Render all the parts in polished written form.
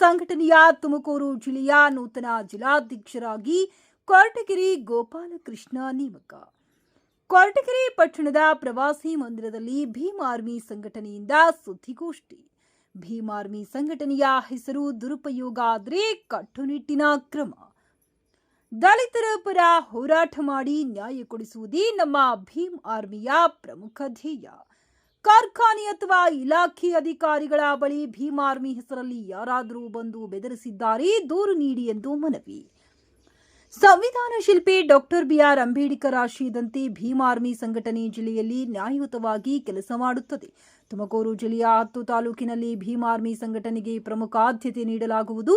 ಸಂಘಟನೆಯ ತುಮಕೂರು ಜಿಲ್ಲೆಯ ನೂತನ ಜಿಲ್ಲಾಧ್ಯಕ್ಷರಾಗಿ ಕೊರಟಗೆರೆ ಗೋಪಾಲಕೃಷ್ಣ ನೇಮಕ. ಕೊರಟಗೆರೆ ಪಟ್ಟಣದ ಪ್ರವಾಸಿ ಮಂದಿರದಲ್ಲಿ ಭೀಮ್ ಆರ್ಮಿ ಸಂಘಟನೆಯಿಂದ ಸುದ್ದಿಗೋಷ್ಠಿ. ಭೀಮ್ ಆರ್ಮಿ ಸಂಘಟನೆಯ ಹೆಸರು ದುರುಪಯೋಗ ಆದರೆ ಕಟ್ಟುನಿಟ್ಟಿನ ಕ್ರಮ. ದಲಿತರ ಪರ ಹೋರಾಟ ಮಾಡಿ ನ್ಯಾಯ ಕೊಡಿಸುವುದೇ ನಮ್ಮ ಭೀಮ್ ಆರ್ಮಿಯ ಪ್ರಮುಖ ಧ್ಯೇಯ. ಕಾರ್ಖಾನೆ ಅಥವಾ ಇಲಾಖೆ ಅಧಿಕಾರಿಗಳ ಬಳಿ ಭೀಮ್ ಆರ್ಮಿ ಹೆಸರಲ್ಲಿ ಯಾರಾದರೂ ಬಂದು ಬೆದರಿಸಿದ್ದಾರೆ, ದೂರು ನೀಡಿ ಎಂದು ಮನವಿ. ಸಂವಿಧಾನ ಶಿಲ್ಪಿ ಡಾಕ್ಟರ್ ಬಿಆರ್ ಅಂಬೇಡ್ಕರ್ ಆಶಯದಂತೆ ಭೀಮ್ ಆರ್ಮಿ ಸಂಘಟನೆ ಜಿಲ್ಲೆಯಲ್ಲಿ ನ್ಯಾಯಯುತವಾಗಿ ಕೆಲಸ ಮಾಡುತ್ತದೆ. ತುಮಕೂರು ಜಿಲ್ಲೆಯ 10 ತಾಲೂಕಿನಲ್ಲಿ ಭೀಮ್ ಆರ್ಮಿ ಸಂಘಟನೆಗೆ ಪ್ರಮುಖ ಆದ್ಯತೆ ನೀಡಲಾಗುವುದು.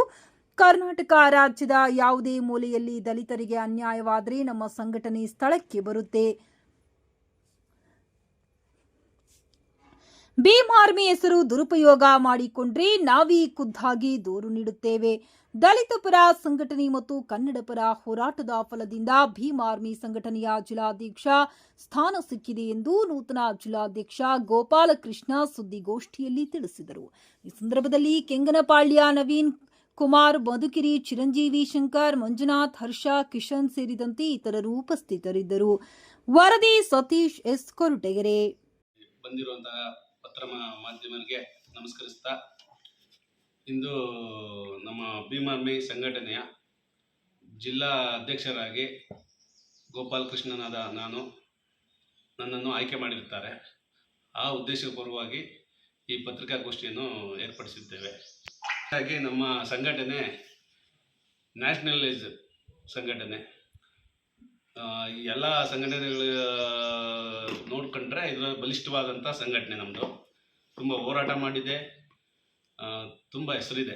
ಕರ್ನಾಟಕ ರಾಜ್ಯದ ಯಾವುದೇ ಮೂಲೆಯಲ್ಲಿ ದಲಿತರಿಗೆ ಅನ್ಯಾಯವಾದರೆ ನಮ್ಮ ಸಂಘಟನೆ ಸ್ಥಳಕ್ಕೆ ಬರುತ್ತೆ. ಭೀಮ್ ಆರ್ಮಿ ಹೆಸರು ದುರುಪಯೋಗ ಮಾಡಿಕೊಂಡ್ರೆ ನಾವೇ ಖುದ್ದಾಗಿ ದೂರು ನೀಡುತ್ತೇವೆ. ದಲಿತ ಪರ ಸಂಘಟನೆ ಮತ್ತು ಕನ್ನಡ ಪರ ಹೋರಾಟದ ಫಲದಿಂದ ಭೀಮ್ ಆರ್ಮಿ ಸಂಘಟನೆಯ ಜಿಲ್ಲಾಧ್ಯಕ್ಷ ಸ್ಥಾನ ಸಿಕ್ಕಿದೆ ಎಂದು ನೂತನ ಜಿಲ್ಲಾಧ್ಯಕ್ಷ ಗೋಪಾಲಕೃಷ್ಣ ಸುದ್ದಿಗೋಷ್ಠಿಯಲ್ಲಿ ತಿಳಿಸಿದರು. ಈ ಸಂದರ್ಭದಲ್ಲಿ ಕೆಂಗನಪಾಳ್ಯ ನವೀನ್ ಕುಮಾರ್, ಮಧುಕಿರಿ, ಚಿರಂಜೀವಿ, ಶಂಕರ್, ಮಂಜುನಾಥ್, ಹರ್ಷ, ಕಿಶನ್ ಸೇರಿದಂತೆ ಇತರರು ಉಪಸ್ಥಿತರಿದ್ದರು. ವರದಿ ಸತೀಶ್ ಎಸ್, ಕೊರಟಗೆರೆ. ಬಂದಿರುವಂತಹ ಪತ್ರ ಮಾಧ್ಯಮರಿಗೆ ನಮಸ್ಕರಿಸ್ತಾ, ಇಂದು ನಮ್ಮ ಭೀಮ್ ಆರ್ಮಿ ಸಂಘಟನೆಯ ಜಿಲ್ಲಾ ಅಧ್ಯಕ್ಷರಾಗಿ ಗೋಪಾಲಕೃಷ್ಣನಾದ ನನ್ನನ್ನು ಆಯ್ಕೆ ಮಾಡಿರುತ್ತಾರೆ. ಆ ಉದ್ದೇಶಪೂರ್ವವಾಗಿ ಈ ಪತ್ರಿಕಾಗೋಷ್ಠಿಯನ್ನು ಏರ್ಪಡಿಸಿದ್ದೇವೆ. ಹಾಗಾಗಿ ನಮ್ಮ ಸಂಘಟನೆ ನ್ಯಾಷನಲೈಸ್ ಸಂಘಟನೆ. ಎಲ್ಲ ಸಂಘಟನೆಗಳು ನೋಡ್ಕೊಂಡ್ರೆ ಇದರ ಬಲಿಷ್ಠವಾದಂಥ ಸಂಘಟನೆ ನಮ್ಮದು. ತುಂಬ ಹೋರಾಟ ಮಾಡಿದೆ, ತುಂಬ ಹೆಸರಿದೆ.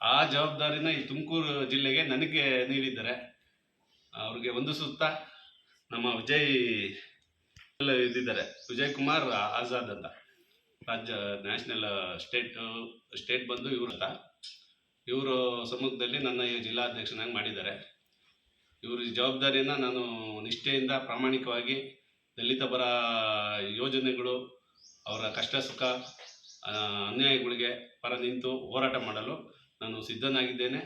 ಆ ಜವಾಬ್ದಾರಿನ ಈ ತುಮಕೂರು ಜಿಲ್ಲೆಗೆ ನನಗೆ ನೀಡಿದ್ದಾರೆ. ಅವ್ರಿಗೆ ವಂದಿಸುತ್ತಾ, ನಮ್ಮ ವಿಜಯ್ ಕುಮಾರ್ ಆಜಾದ್ ಅಂತ ರಾಜ್ಯ ನ್ಯಾಷನಲ್ ಸ್ಟೇಟ್ ಬಂದು ಇವರು ಸಮ್ಮುಖದಲ್ಲಿ ನನ್ನ ಈ ಜಿಲ್ಲಾಧ್ಯಕ್ಷನಾಗಿ ಮಾಡಿದ್ದಾರೆ. ಇವ್ರ ಜವಾಬ್ದಾರಿಯನ್ನು ನಾನು ನಿಷ್ಠೆಯಿಂದ ಪ್ರಾಮಾಣಿಕವಾಗಿ ದಲಿತ ಪರ ಯೋಜನೆಗಳು, ಅವರ ಕಷ್ಟ ಸುಖ ಅನ್ಯಾಯಗಳಿಗೆ ಪರ ನಿಂತು ಹೋರಾಟ ಮಾಡಲು ನಾನು ಸಿದ್ಧನಾಗಿದ್ದೇನೆ.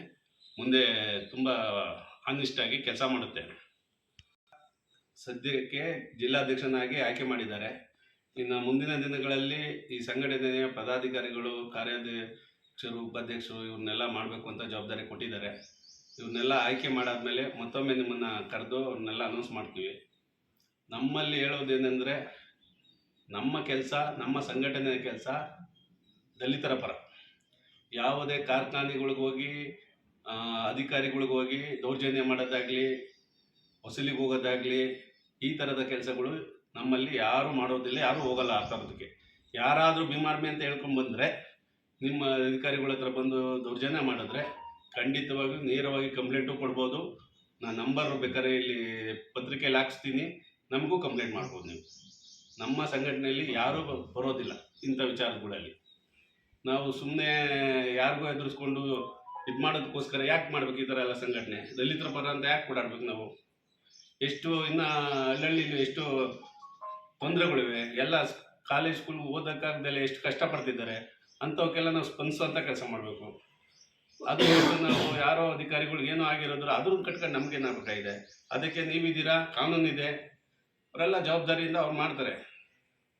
ಮುಂದೆ ತುಂಬ ಆನೆಸ್ಟಾಗಿ ಕೆಲಸ ಮಾಡುತ್ತೇನೆ. ಸದ್ಯಕ್ಕೆ ಜಿಲ್ಲಾಧ್ಯಕ್ಷನಾಗಿ ಆಯ್ಕೆ ಮಾಡಿದ್ದಾರೆ. ಇನ್ನು ಮುಂದಿನ ದಿನಗಳಲ್ಲಿ ಈ ಸಂಘಟನೆಯ ಪದಾಧಿಕಾರಿಗಳು, ಕಾರ್ಯಾಧ್ಯಕ್ಷರು, ಉಪಾಧ್ಯಕ್ಷರು ಇವ್ರನ್ನೆಲ್ಲ ಮಾಡಬೇಕು ಅಂತ ಜವಾಬ್ದಾರಿ ಕೊಟ್ಟಿದ್ದಾರೆ. ಇವ್ರನ್ನೆಲ್ಲ ಆಯ್ಕೆ ಮಾಡಾದ್ಮೇಲೆ ಮತ್ತೊಮ್ಮೆ ನಿಮ್ಮನ್ನು ಕರೆದು ಅವ್ರನ್ನೆಲ್ಲ ಅನೌನ್ಸ್ ಮಾಡ್ತೀವಿ. ನಮ್ಮಲ್ಲಿ ಹೇಳೋದೇನೆಂದರೆ, ನಮ್ಮ ಕೆಲಸ, ನಮ್ಮ ಸಂಘಟನೆಯ ಕೆಲಸ ದಲಿತರ ಪರ. ಯಾವುದೇ ಕಾರ್ಖಾನೆಗಳಿಗೆ ಹೋಗಿ ಅಧಿಕಾರಿಗಳಿಗೆ ಹೋಗಿ ದೌರ್ಜನ್ಯ ಮಾಡೋದಾಗಲಿ, ವಸೂಲಿಗೆ ಹೋಗೋದಾಗಲಿ, ಈ ಥರದ ಕೆಲಸಗಳು ನಮ್ಮಲ್ಲಿ ಯಾರೂ ಮಾಡೋದಿಲ್ಲ, ಯಾರೂ ಹೋಗಲ್ಲ. ಆ ಥರದಕ್ಕೆ ಯಾರಾದರೂ ಭೀಮ್ ಆರ್ಮಿ ಅಂತ ಹೇಳ್ಕೊಂಡು ಬಂದರೆ, ನಿಮ್ಮ ಅಧಿಕಾರಿಗಳ ಹತ್ರ ಬಂದು ದೌರ್ಜನ್ಯ ಮಾಡಿದ್ರೆ ಖಂಡಿತವಾಗಿಯೂ ನೇರವಾಗಿ ಕಂಪ್ಲೇಂಟು ಕೊಡ್ಬೋದು. ನಾನು ನಂಬರ್ ಬೇಕಾದ್ರೆ ಇಲ್ಲಿ ಪತ್ರಿಕೆಯಲ್ಲಿ ಹಾಕ್ಸ್ತೀನಿ, ನಮಗೂ ಕಂಪ್ಲೇಂಟ್ ಮಾಡ್ಬೋದು ನೀವು. ನಮ್ಮ ಸಂಘಟನೆಯಲ್ಲಿ ಯಾರೂ ಬರೋದಿಲ್ಲ ಇಂಥ ವಿಚಾರಗಳಲ್ಲಿ. ನಾವು ಸುಮ್ಮನೆ ಯಾರಿಗೂ ಎದುರಿಸ್ಕೊಂಡು ಇದು ಮಾಡೋದಕ್ಕೋಸ್ಕರ ಯಾಕೆ ಮಾಡ್ಬೇಕು ಈ ಥರ ಎಲ್ಲ ಸಂಘಟನೆ? ದಲಿತರ ಪರ ಅಂತ ಯಾಕೆ ಓಡಾಡ್ಬೇಕು ನಾವು? ಎಷ್ಟು ಇನ್ನು ಹಳ್ಳಿಯಲ್ಲಿ ಎಷ್ಟು ತೊಂದರೆಗಳಿವೆ. ಎಲ್ಲ ಕಾಲೇಜ್ ಸ್ಕೂಲ್ ಓದೋಕ್ಕಾಗ್ದಲೆ ಎಷ್ಟು ಕಷ್ಟಪಡ್ತಿದ್ದಾರೆ. ಅಂಥವಕ್ಕೆಲ್ಲ ನಾವು ಸ್ಪಂದಿಸುವಂಥ ಕೆಲಸ ಮಾಡಬೇಕು. ಅದು ನಾವು ಯಾರೋ ಅಧಿಕಾರಿಗಳು ಏನೋ ಆಗಿರೋದ್ರು ಅದ್ರದ್ದು ಕಟ್ಕೊಂಡು ನಮಗೇನಾಗಬೇಕಾಗಿದೆ? ಅದಕ್ಕೆ ನೀವಿದ್ದೀರಾ, ಕಾನೂನಿದೆ, ಅವರೆಲ್ಲ ಜವಾಬ್ದಾರಿಯಿಂದ ಅವ್ರು ಮಾಡ್ತಾರೆ.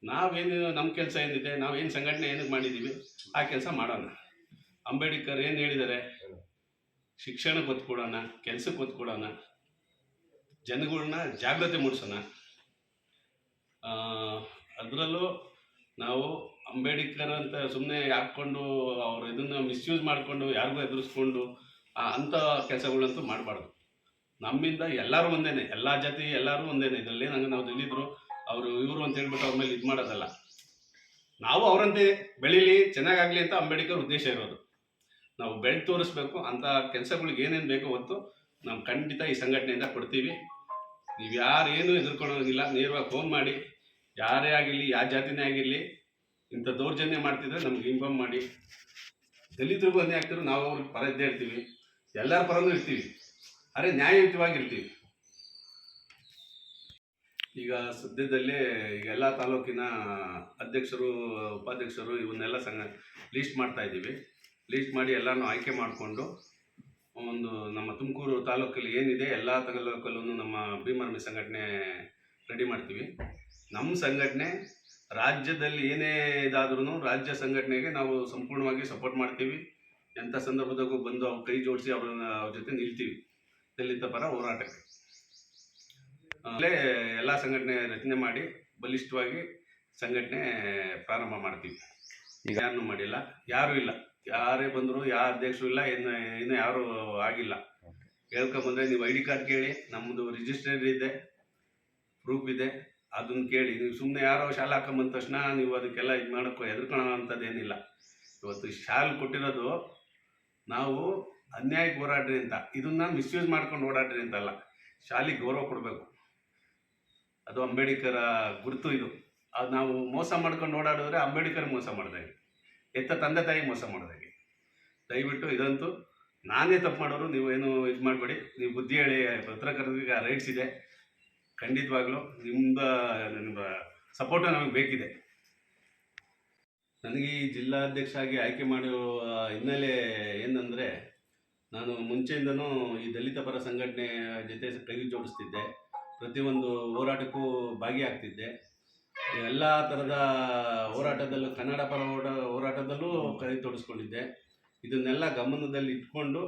ನಾವೇನು, ನಮ್ಮ ಕೆಲಸ ಏನಿದೆ, ನಾವೇನು ಸಂಘಟನೆ ಏನಕ್ಕೆ ಮಾಡಿದ್ದೀವಿ ಆ ಕೆಲಸ ಮಾಡೋಣ. ಅಂಬೇಡ್ಕರ್ ಏನು ಹೇಳಿದ್ದಾರೆ? ಶಿಕ್ಷಣಕ್ಕೆ ಒತ್ತು ಕೊಡೋಣ, ಕೆಲಸಕ್ಕೆ ಒತ್ತು ಕೊಡೋಣ, ಜನಗಳನ್ನ ಜಾಗೃತಿ ಮೂಡಿಸೋಣ. ಅದರಲ್ಲೂ ನಾವು ಅಂಬೇಡ್ಕರ್ ಅಂತ ಸುಮ್ಮನೆ ಹಾಕ್ಕೊಂಡು ಅವರು ಇದನ್ನು ಮಿಸ್ಯೂಸ್ ಮಾಡಿಕೊಂಡು ಯಾರಿಗೂ ಎದುರಿಸ್ಕೊಂಡು ಅಂಥ ಕೆಲಸಗಳಂತೂ ಮಾಡಬಾರ್ದು. ನಮ್ಮಿಂದ ಎಲ್ಲರೂ ಒಂದೇನೆ, ಎಲ್ಲ ಜಾತಿ ಎಲ್ಲರೂ ಒಂದೇನೆ. ಇದರಲ್ಲಿ ನಾವು ದಲಿತರು ಅವರು ಇವರು ಅಂತ ಹೇಳ್ಬಿಟ್ಟು ಅವ್ರ ಮೇಲೆ ಇದು ಮಾಡೋದಲ್ಲ. ನಾವು ಅವರಂತೆ ಬೆಳೀಲಿ, ಚೆನ್ನಾಗಾಗಲಿ ಅಂತ ಅಂಬೇಡ್ಕರ್ ಉದ್ದೇಶ ಇರೋದು. ನಾವು ಬೆಳೆದು ತೋರಿಸ್ಬೇಕು. ಅಂಥ ಕೆಲಸಗಳಿಗೆ ಏನೇನು ಬೇಕೋ ಹೊತ್ತು ನಾವು ಖಂಡಿತ ಈ ಸಂಘಟನೆಯಿಂದ ಕೊಡ್ತೀವಿ. ನೀವು ಯಾರೇನು ಎದುರ್ಕೊಳ್ಳೋಂಗಿಲ್ಲ, ನೇರವಾಗಿ ಫೋನ್ ಮಾಡಿ, ಯಾರೇ ಆಗಿರಲಿ, ಯಾವ ಜಾತಿನೇ ಆಗಿರಲಿ, ಇಂಥ ದೌರ್ಜನ್ಯ ಮಾಡ್ತಿದ್ರೆ ನಮ್ಗೆ ಇನ್ಫಾರ್ಮ್ ಮಾಡಿ. ದಲಿತರಿಗೂ ಅನ್ಯಾಯ ಆಗ್ತಿರೋ ನಾವು ಅವ್ರಿಗೆ ಪರ ಇದ್ದೇ ಇರ್ತೀವಿ, ಎಲ್ಲರ ಪರನೂ ಇರ್ತೀವಿ, ಅರೆ ನ್ಯಾಯಯುತವಾಗಿರ್ತೀವಿ. ಈಗ ಸದ್ಯದಲ್ಲೇ ಎಲ್ಲ ತಾಲೂಕಿನ ಅಧ್ಯಕ್ಷರು, ಉಪಾಧ್ಯಕ್ಷರು ಇವನ್ನೆಲ್ಲ ಲೀಸ್ಟ್ ಮಾಡ್ತಾ ಇದ್ದೀವಿ. ಲೀಸ್ಟ್ ಮಾಡಿ ಎಲ್ಲನೂ ಆಯ್ಕೆ ಮಾಡಿಕೊಂಡು ಒಂದು ನಮ್ಮ ತುಮಕೂರು ತಾಲೂಕಲ್ಲಿ ಏನಿದೆ ಎಲ್ಲ ತಾಲೂಕಲ್ಲೂ ನಮ್ಮ ಭೀಮಾರ್ಮಿ ಸಂಘಟನೆ ರೆಡಿ ಮಾಡ್ತೀವಿ. ನಮ್ಮ ಸಂಘಟನೆ ರಾಜ್ಯದಲ್ಲಿ ಏನೇ ಇದಾದ್ರೂ ರಾಜ್ಯ ಸಂಘಟನೆಗೆ ನಾವು ಸಂಪೂರ್ಣವಾಗಿ ಸಪೋರ್ಟ್ ಮಾಡ್ತೀವಿ. ಎಂಥ ಸಂದರ್ಭದಾಗೂ ಬಂದು ಅವ್ರ ಕೈ ಜೋಡಿಸಿ ಅವ್ರ ಜೊತೆ ನಿಲ್ತೀವಿ ದಲಿತ ಪರ ಹೋರಾಟಕ್ಕೆ. ಆಮೇಲೆ ಎಲ್ಲ ಸಂಘಟನೆ ರಚನೆ ಮಾಡಿ ಬಲಿಷ್ಠವಾಗಿ ಸಂಘಟನೆ ಪ್ರಾರಂಭ ಮಾಡ್ತೀವಿ. ಈಗ ಯಾರನ್ನೂ ಮಾಡಿಲ್ಲ, ಯಾರೂ ಇಲ್ಲ, ಯಾರೇ ಬಂದರೂ ಯಾವ ಅಧ್ಯಕ್ಷರು ಇಲ್ಲ, ಇನ್ನು ಯಾರೂ ಆಗಿಲ್ಲ. ಹೇಳ್ಕೊಂಬಂದರೆ ನೀವು ID ಕಾರ್ಡ್ ಕೇಳಿ, ನಮ್ಮದು ರಿಜಿಸ್ಟರ್ ಇದೆ, ಪ್ರೂಫ್ ಇದೆ, ಅದನ್ನು ಕೇಳಿ. ನೀವು ಸುಮ್ಮನೆ ಯಾರೋ ಶಾಲೆ ಹಾಕೊಂಬಂದ ತಕ್ಷಣ ನೀವು ಅದಕ್ಕೆಲ್ಲ ಇದು ಮಾಡೋಕ್ಕೋ ಹೆದರ್ಕೊಳ್ಳೋ ಅಂಥದ್ದೇನಿಲ್ಲ. ಇವತ್ತು ಶಾಲೆ ಕೊಟ್ಟಿರೋದು ನಾವು ಅನ್ಯಾಯಕ್ಕೆ ಓಡಾಡ್ರಿ ಅಂತ, ಇದನ್ನು ಮಿಸ್ಯೂಸ್ ಮಾಡ್ಕೊಂಡು ಓಡಾಡ್ರಿ ಅಂತಲ್ಲ. ಶಾಲೆಗೆ ಗೌರವ ಕೊಡಬೇಕು, ಅದು ಅಂಬೇಡ್ಕರ ಗುರುತು. ಇದು ಅದು ನಾವು ಮೋಸ ಮಾಡ್ಕೊಂಡು ಓಡಾಡಿದ್ರೆ ಅಂಬೇಡ್ಕರ್ ಮೋಸ ಮಾಡಿದಾಗೆ, ಎತ್ತ ತಂದೆ ತಾಯಿಗೆ ಮೋಸ ಮಾಡಿದಾಗೆ. ದಯವಿಟ್ಟು ಇದಂತೂ ನಾನೇ ತಪ್ಪು ಮಾಡೋರು, ನೀವೇನು ಇದು ಮಾಡಬೇಡಿ. ನೀವು ಬುದ್ಧಿ ಹೇಳಿ, ಪತ್ರಕರ್ತರಿಗೆ ರೈಟ್ಸ್ ಇದೆ. ಖಂಡಿತವಾಗ್ಲೂ ನಿಮ್ಮ ಸಪೋರ್ಟು ನಮಗೆ ಬೇಕಿದೆ. ನನಗೆ ಈ ಜಿಲ್ಲಾಧ್ಯಕ್ಷ ಆಗಿ ಆಯ್ಕೆ ಮಾಡುವ ಹಿನ್ನೆಲೆ ಏನಂದರೆ, ನಾನು ಮುಂಚೆಯಿಂದನೂ ಈ ದಲಿತ ಪರ ಸಂಘಟನೆ ಜೊತೆ ಕೈ ಜೋಡಿಸ್ತಿದ್ದೆ, ಪ್ರತಿಯೊಂದು ಹೋರಾಟಕ್ಕೂ ಭಾಗಿಯಾಗ್ತಿದ್ದೆ. ಎಲ್ಲ ಥರದ ಹೋರಾಟದಲ್ಲೂ, ಕನ್ನಡ ಪರ ಹೋರಾಟದಲ್ಲೂ ಕೈ ತೋಡಿಸ್ಕೊಂಡಿದ್ದೆ. ಇದನ್ನೆಲ್ಲ ಗಮನದಲ್ಲಿ ಇಟ್ಕೊಂಡು,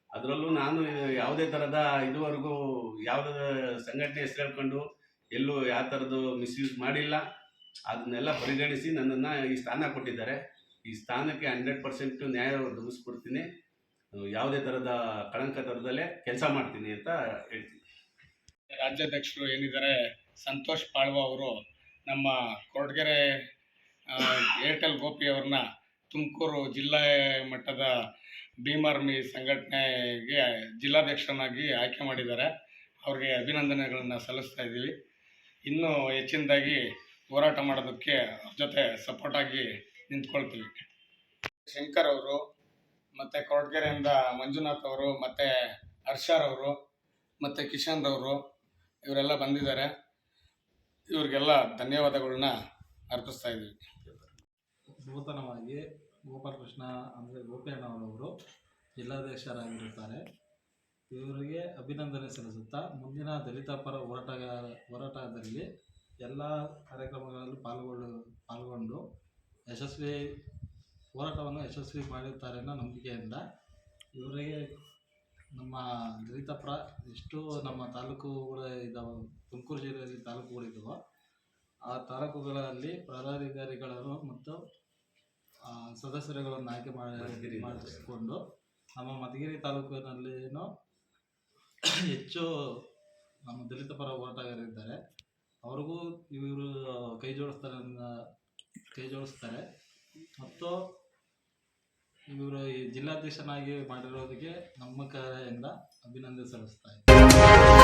ಅದರಲ್ಲೂ ನಾನು ಯಾವುದೇ ಥರದ ಇದುವರೆಗೂ ಯಾವುದೇ ಸಂಘಟನೆ ಹೆಸರು ಹೇಳ್ಕೊಂಡು ಎಲ್ಲೂ ಯಾವ ಥರದ್ದು ಮಿಸ್ಯೂಸ್ ಮಾಡಿಲ್ಲ. ಅದನ್ನೆಲ್ಲ ಪರಿಗಣಿಸಿ ನನ್ನನ್ನು ಈ ಸ್ಥಾನ ಕೊಟ್ಟಿದ್ದಾರೆ. ಈ ಸ್ಥಾನಕ್ಕೆ 100% ನ್ಯಾಯ ಒದಗಿಸ್ಕೊಡ್ತೀನಿ. ಯಾವುದೇ ಥರದ ಕಳಂಕ ಥರದಲ್ಲೇ ಕೆಲಸ ಮಾಡ್ತೀನಿ ಅಂತ ಹೇಳ್ತೀನಿ. ರಾಜ್ಯಾಧ್ಯಕ್ಷರು ಏನಿದ್ದಾರೆ ಸಂತೋಷ್ ಪಾಳ್ವ ಅವರು ನಮ್ಮ ಕೊರಟಗೆರೆ ಏರ್ಟೆಲ್ ಗೋಪಿ ಅವ್ರನ್ನ ತುಮಕೂರು ಜಿಲ್ಲಾ ಮಟ್ಟದ ಭೀಮಾರ್ಮಿ ಸಂಘಟನೆಗೆ ಜಿಲ್ಲಾಧ್ಯಕ್ಷರನ್ನಾಗಿ ಆಯ್ಕೆ ಮಾಡಿದ್ದಾರೆ. ಅವ್ರಿಗೆ ಅಭಿನಂದನೆಗಳನ್ನು ಸಲ್ಲಿಸ್ತಾ ಇದ್ದೀವಿ. ಇನ್ನೂ ಹೆಚ್ಚಿನದಾಗಿ ಹೋರಾಟ ಮಾಡೋದಕ್ಕೆ ಅವ್ರ ಜೊತೆ ಸಪೋರ್ಟಾಗಿ ನಿಂತ್ಕೊಳ್ತೀವಿ. ಶಂಕರ್ ಅವರು ಮತ್ತು ಕೊರಟಗೆರೆಯಿಂದ ಮಂಜುನಾಥ್ ಅವರು ಮತ್ತು ಹರ್ಷರವರು ಮತ್ತು ಕಿಶನ್ ಅವರು ಇವರೆಲ್ಲ ಬಂದಿದ್ದಾರೆ. ಇವರಿಗೆಲ್ಲ ಧನ್ಯವಾದಗಳನ್ನ ಅರ್ಪಿಸ್ತಾ ಇದ್ದೀವಿ. ನೂತನವಾಗಿ ಗೋಪಾಲಕೃಷ್ಣ ಅಂದರೆ ಗೋಪಿಯಣ್ಣವರವರು ಜಿಲ್ಲಾಧ್ಯಕ್ಷರಾಗಿರುತ್ತಾರೆ. ಇವರಿಗೆ ಅಭಿನಂದನೆ ಸಲ್ಲಿಸುತ್ತಾ ಮುಂದಿನ ದಲಿತ ಪರ ಹೋರಾಟದಲ್ಲಿ ಎಲ್ಲ ಕಾರ್ಯಕ್ರಮಗಳಲ್ಲೂ ಪಾಲ್ಗೊಂಡು ಹೋರಾಟವನ್ನು ಯಶಸ್ವಿ ಮಾಡುತ್ತಾರೆ ಅನ್ನೋ ನಂಬಿಕೆಯಿಂದ ಇವರಿಗೆ ನಮ್ಮ ದಲಿತ ಪರ ಎಷ್ಟು ನಮ್ಮ ತಾಲೂಕುಗಳು ಇದ್ದಾವೆ, ತುಮಕೂರು ಜಿಲ್ಲೆಯಲ್ಲಿ ತಾಲೂಕುಗಳಿದ್ದಾವೆ, ಆ ತಾಲೂಕುಗಳಲ್ಲಿ ಪದಾಧಿಕಾರಿಗಳನ್ನು ಮತ್ತು ಸದಸ್ಯರುಗಳನ್ನು ಆಯ್ಕೆ ಮಾಡಿಸಿಕೊಂಡು ನಮ್ಮ ಮಧುಗಿರಿ ತಾಲೂಕಿನಲ್ಲಿನೂ ಹೆಚ್ಚು ನಮ್ಮ ದಲಿತ ಪರ ಹೋರಾಟಗಾರರಿದ್ದಾರೆ. ಅವ್ರಿಗೂ ಇವರು ಕೈ ಜೋಡಿಸ್ತಾರೆ ಮತ್ತು ಇವರು ಈ ಜಿಲ್ಲಾಧ್ಯಕ್ಷನಾಗಿ ಮಾಡಿರೋದಕ್ಕೆ ನಮ್ಮ ಕಡೆಯಿಂದ ಅಭಿನಂದನೆ ಸಲ್ಲಿಸ್ತಾ ಇದ್ದಾರೆ.